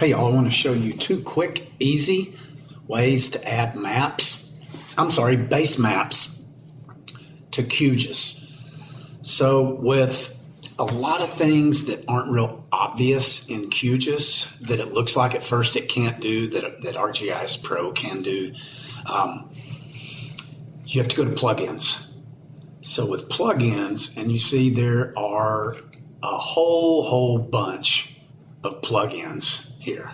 Hey y'all, I want to show you two quick, easy ways to add base maps to QGIS. So with a lot of things that aren't real obvious in QGIS that it looks like at first it can't do, that ArcGIS Pro can do, you have to go to plugins. So with plugins, and you see there are a whole bunch of plugins here.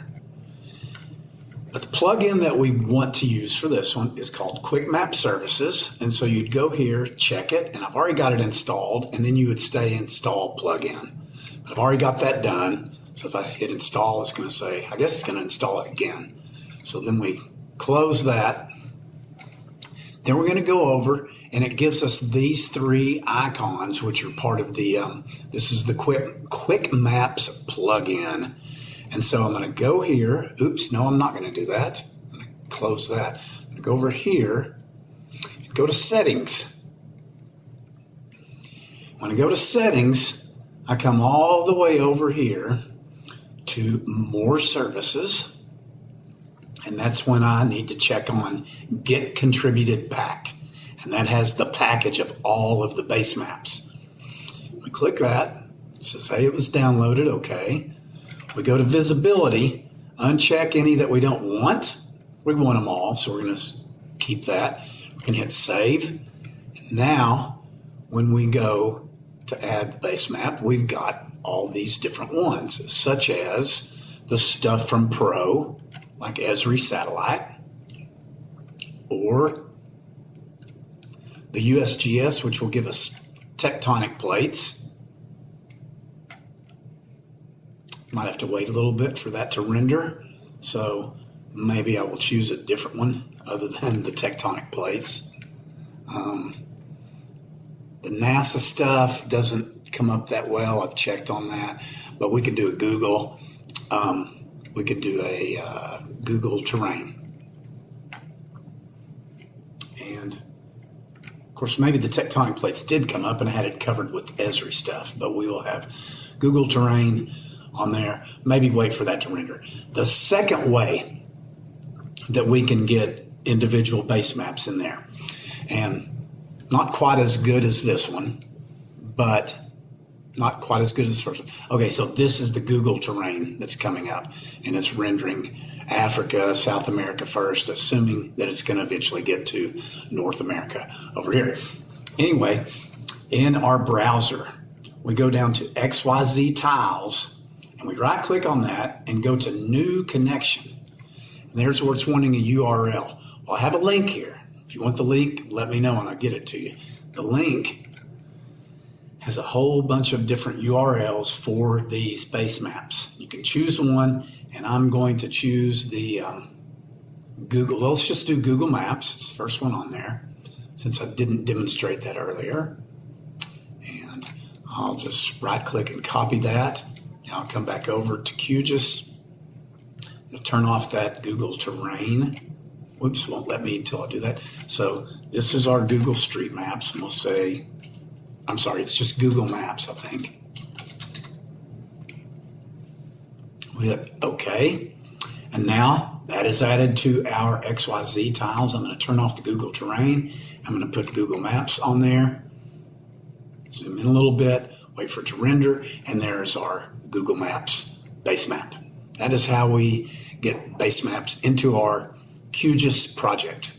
But the plugin that we want to use for this one is called Quick Map Services. And so you'd go here, check it, and I've already got it installed, and then you would stay install plugin. But I've already got that done. So if I hit install, it's going to say, I guess it's going to install it again. So then we close that. Then we're going to go over, and it gives us these three icons, which are part of the, this is the Quick Maps plugin. And so I'm going to go here. Oops, no, I'm not going to do that. I'm going to close that. I'm going to go over here and go to settings. When I go to settings, I come all the way over here to more services. And that's when I need to check on get contributed pack. And that has the package of all of the base maps. We click that. It says, hey, it was downloaded. Okay. We go to visibility, uncheck any that we don't want. We want them all, so we're going to keep that. We're going to hit save. And now, when we go to add the base map, we've got all these different ones, such as the stuff from Pro, like Esri Satellite, or the USGS, which will give us tectonic plates. Might have to wait a little bit for that to render, so maybe I will choose a different one other than the tectonic plates. The NASA stuff doesn't come up that well. I've checked on that, but we could do a Google. We could do a Google terrain, and of course maybe the tectonic plates did come up and I had it covered with Esri stuff, but we will have Google terrain on there. Maybe wait for that to render. The second way that we can get individual base maps in there, and not quite as good as this one, but not quite as good as the first one. Okay, so this is the Google terrain that's coming up, and it's rendering Africa, South America first, assuming that it's going to eventually get to North America over here. Anyway, in our browser, we go down to XYZ tiles, and we right click on that and go to new connection. And there's where it's wanting a URL. Well, I have a link here. If you want the link, let me know and I'll get it to you. The link has a whole bunch of different URLs for these base maps. You can choose one, and I'm going to choose the Google. Well, let's just do Google Maps. It's the first one on there, since I didn't demonstrate that earlier. And I'll just right click and copy that. Now I'll come back over to QGIS. I'll turn off that Google terrain. Whoops, won't let me until I do that. So this is our Google Street Maps, and we'll say, I'm sorry, it's just Google Maps, I think. We hit OK. And now that is added to our XYZ tiles. I'm going to turn off the Google terrain. I'm going to put Google Maps on there. Zoom in a little bit, wait for it to render, and there's our Google Maps base map. That is how we get base maps into our QGIS project.